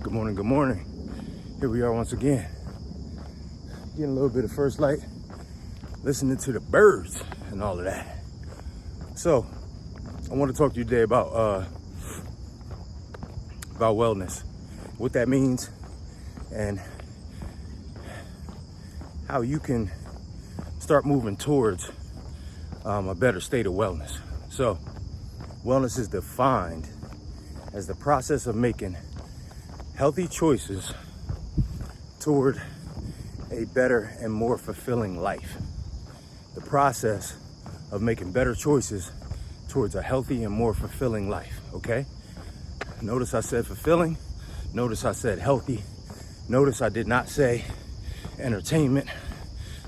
Good morning, good morning. Here we are once again. Getting a little bit of first light, listening to the birds and all of that. So, I want to talk to you today about wellness, what that means, and how you can start moving towards a better state of wellness. So, wellness is defined as the process of making healthy choices toward a better and more fulfilling life. The process of making better choices towards a healthy and more fulfilling life, okay? Notice I said fulfilling. Notice I said healthy. Notice I did not say entertainment.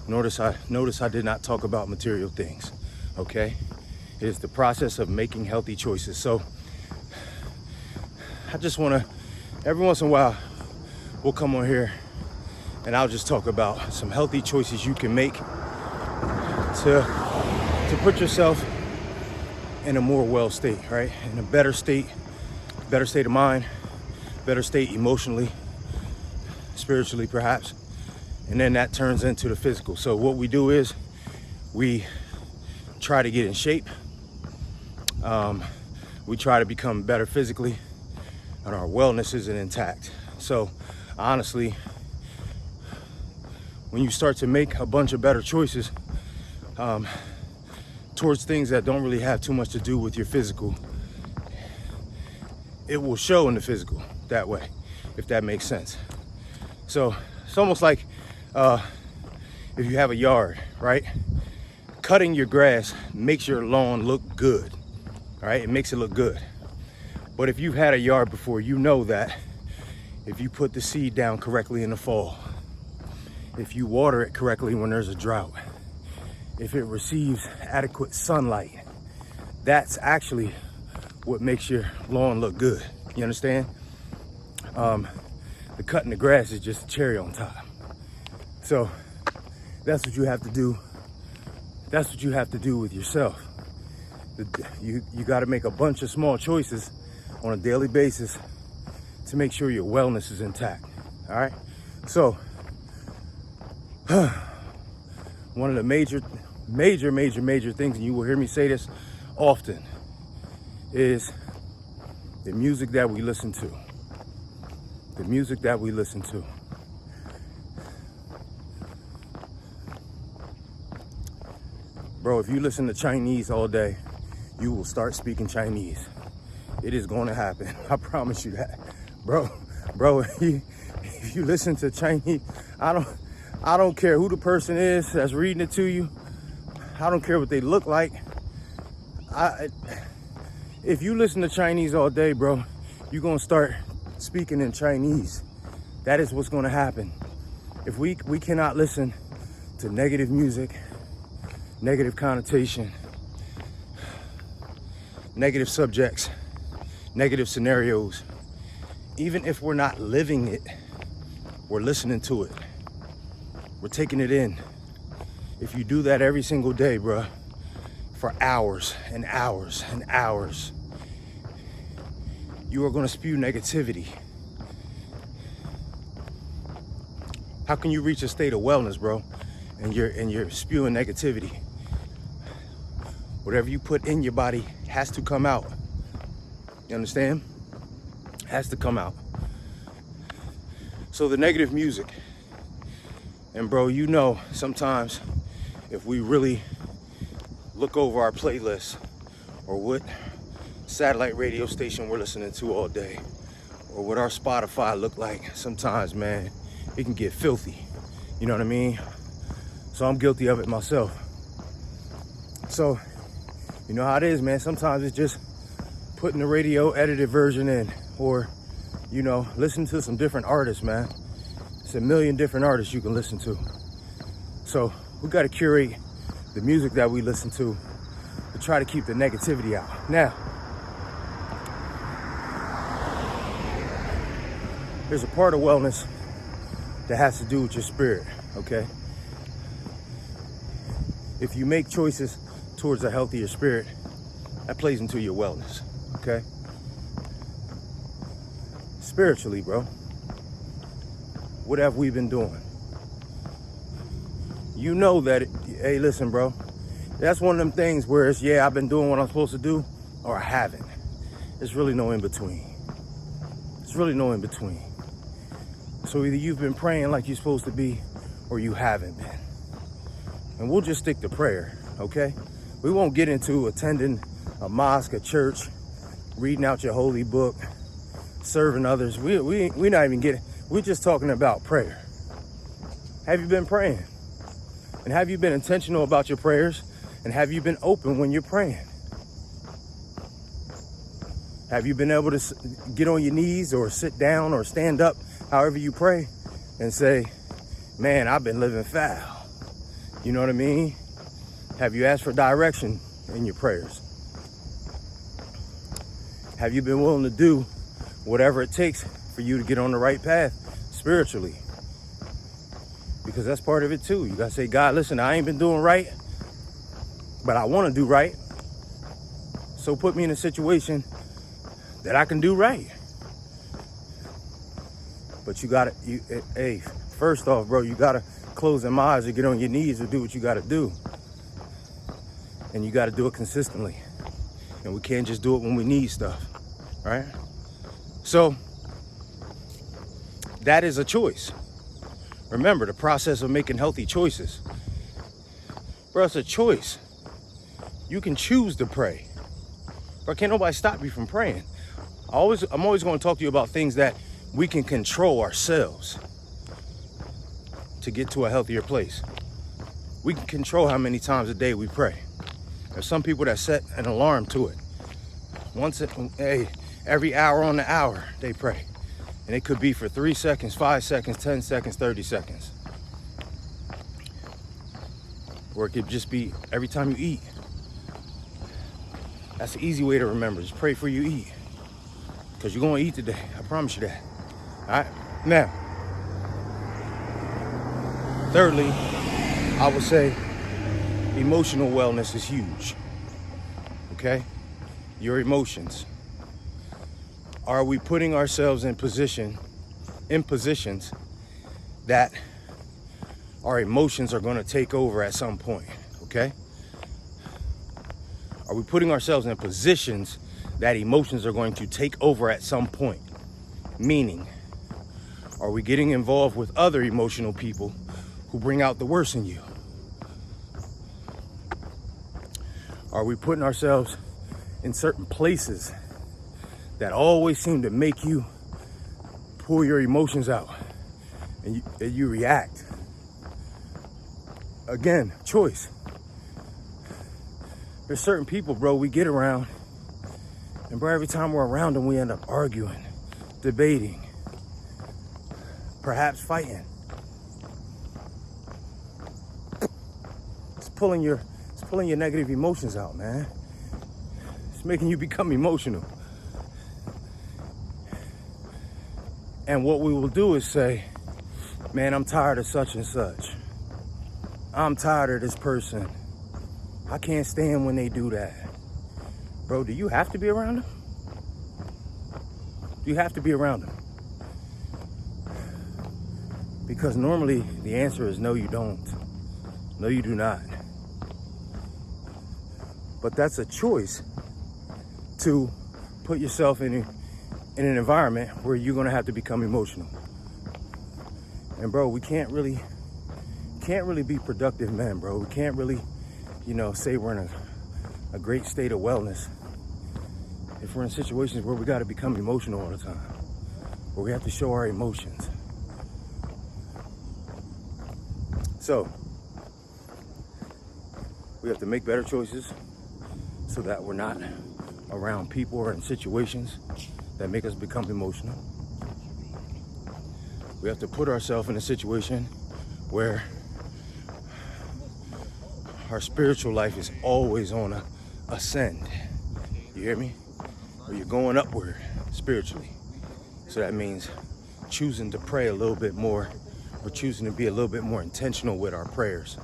Notice I did not talk about material things, okay? It is the process of making healthy choices. So I just want to, every once in a while, we'll come on here and I'll just talk about some healthy choices you can make to put yourself in a more well state, right? In a better state of mind, better state emotionally, spiritually perhaps. And then that turns into the physical. So what we do is we try to get in shape. We try to become better physically, and our wellness isn't intact. So honestly, when you start to make a bunch of better choices towards things that don't really have too much to do with your physical, it will show in the physical that way, if that makes sense. So it's almost like if you have a yard, right? Cutting your grass makes your lawn look good, all right? It makes it look good. But if you've had a yard before, you know that if you put the seed down correctly in the fall, if you water it correctly when there's a drought, if it receives adequate sunlight, that's actually what makes your lawn look good. You understand? The cutting the grass is just a cherry on top. So that's what you have to do. That's what you have to do with yourself. You got to make a bunch of small choices on a daily basis to make sure your wellness is intact. All right. So one of the major things, and you will hear me say this often, is the music that we listen to. The music that we listen to. Bro, if you listen to Chinese all day, you will start speaking Chinese. It is going to happen. I promise you that. Bro, if you listen to Chinese, I don't care who the person is that's reading it to you. I don't care what they look like. If you listen to Chinese all day, bro, you're going to start speaking in Chinese. That is what's going to happen. If we cannot listen to negative music, negative connotation, negative subjects, negative scenarios, even if we're not living it, we're listening to it. We're taking it in. If you do that every single day, bruh, for hours and hours and hours, you are going to spew negativity. How can you reach a state of wellness, bro, and you're spewing negativity? Whatever you put in your body has to come out. You understand? Has to come out. So the negative music, and bro, you know, sometimes if we really look over our playlist or what satellite radio station we're listening to all day, or what our Spotify look like, sometimes, man, it can get filthy. You know what I mean? So I'm guilty of it myself. So, you know how it is, man. Sometimes it's just putting the radio edited version in, or, you know, listen to some different artists, man. It's a million different artists you can listen to. So we got to curate the music that we listen to try to keep the negativity out. Now, there's a part of wellness that has to do with your spirit, okay? If you make choices towards a healthier spirit, that plays into your wellness, okay? Spiritually, bro. what have we been doing? You know that, hey, listen, bro, that's one of them things where it's, yeah, I've been doing what I'm supposed to do, or I haven't. There's really no in between. There's really no in between. So either you've been praying like you're supposed to be, or you haven't been. And we'll just stick to prayer, okay? We won't get into attending a mosque, a church, reading out your holy book, serving others. We're not even getting, we're just talking about prayer. Have you been praying? And have you been intentional about your prayers? And have you been open when you're praying? Have you been able to get on your knees or sit down or stand up, however you pray, and say, man, I've been living foul? You know what I mean? Have you asked for direction in your prayers? Have you been willing to do whatever it takes for you to get on the right path spiritually? Because that's part of it too. You gotta say, God, listen, I ain't been doing right, but I wanna do right. So put me in a situation that I can do right. But you gotta, hey, first off, bro, you gotta close them eyes or get on your knees or do what you gotta do. And you gotta do it consistently. And we can't just do it when we need stuff, right? So that is a choice. Remember the process of making healthy choices. Bro, it's a choice. You can choose to pray. Bro, can't nobody stop you from praying. I'm always going to talk to you about things that we can control ourselves to get to a healthier place. We can control how many times a day we pray. There's some people that set an alarm to it. Every hour on the hour they pray. And it could be for 3 seconds, 5 seconds, 10 seconds, 30 seconds. Or it could just be every time you eat. That's an easy way to remember. Just pray before you eat. Because you're going to eat today. I promise you that. All right? Now, thirdly, I would say emotional wellness is huge. Okay? Your emotions. Are we putting ourselves in positions that our emotions are going to take over at some point, okay? Are we putting ourselves in positions that emotions are going to take over at some point? Meaning, are we getting involved with other emotional people who bring out the worst in you? Are we putting ourselves in certain places that always seem to make you pull your emotions out and you react? Again, choice. There's certain people, bro, we get around, and bro, every time we're around them, we end up arguing, debating, perhaps fighting. It's pulling your negative emotions out, man. It's making you become emotional. And what we will do is say, man, I'm tired of such and such. I'm tired of this person. I can't stand when they do that. Bro, do you have to be around them? Do you have to be around them? Because normally the answer is no, you don't. No, you do not. But that's a choice to put yourself in an environment where you're gonna have to become emotional. And bro, we can't really be productive men, bro. We can't really, say we're in a great state of wellness if we're in situations where we gotta become emotional all the time, where we have to show our emotions. So, we have to make better choices so that we're not around people or in situations that make us become emotional. We have to put ourselves in a situation where our spiritual life is always on a ascend. You hear me? Or you're going upward spiritually. So that means choosing to pray a little bit more. We're choosing to be a little bit more intentional with our prayers.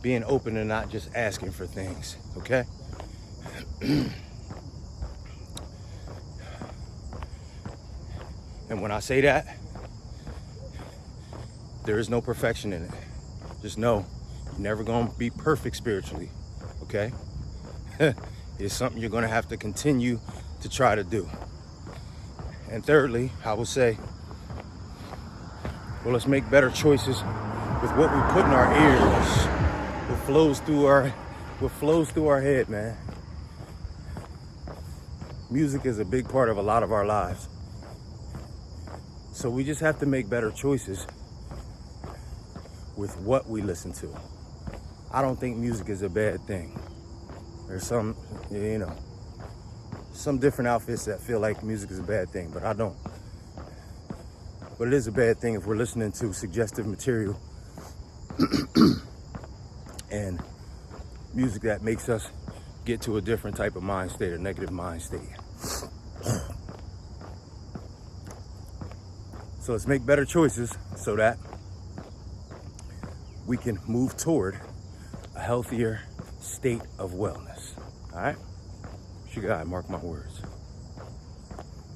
Being open and not just asking for things, okay? And when I say that, there is no perfection in it. Just know you're never gonna be perfect spiritually, okay? It's something you're gonna have to continue to try to do. And thirdly, I will say, well, let's make better choices with what we put in our ears, what flows through our head, man. Music is a big part of a lot of our lives. So we just have to make better choices with what we listen to. I don't think music is a bad thing. There's some, some different outfits that feel like music is a bad thing, but I don't. But it is a bad thing if we're listening to suggestive material and music that makes us get to a different type of mind state, a negative mind state. So let's make better choices so that we can move toward a healthier state of wellness. All right? It's your guy, mark my words.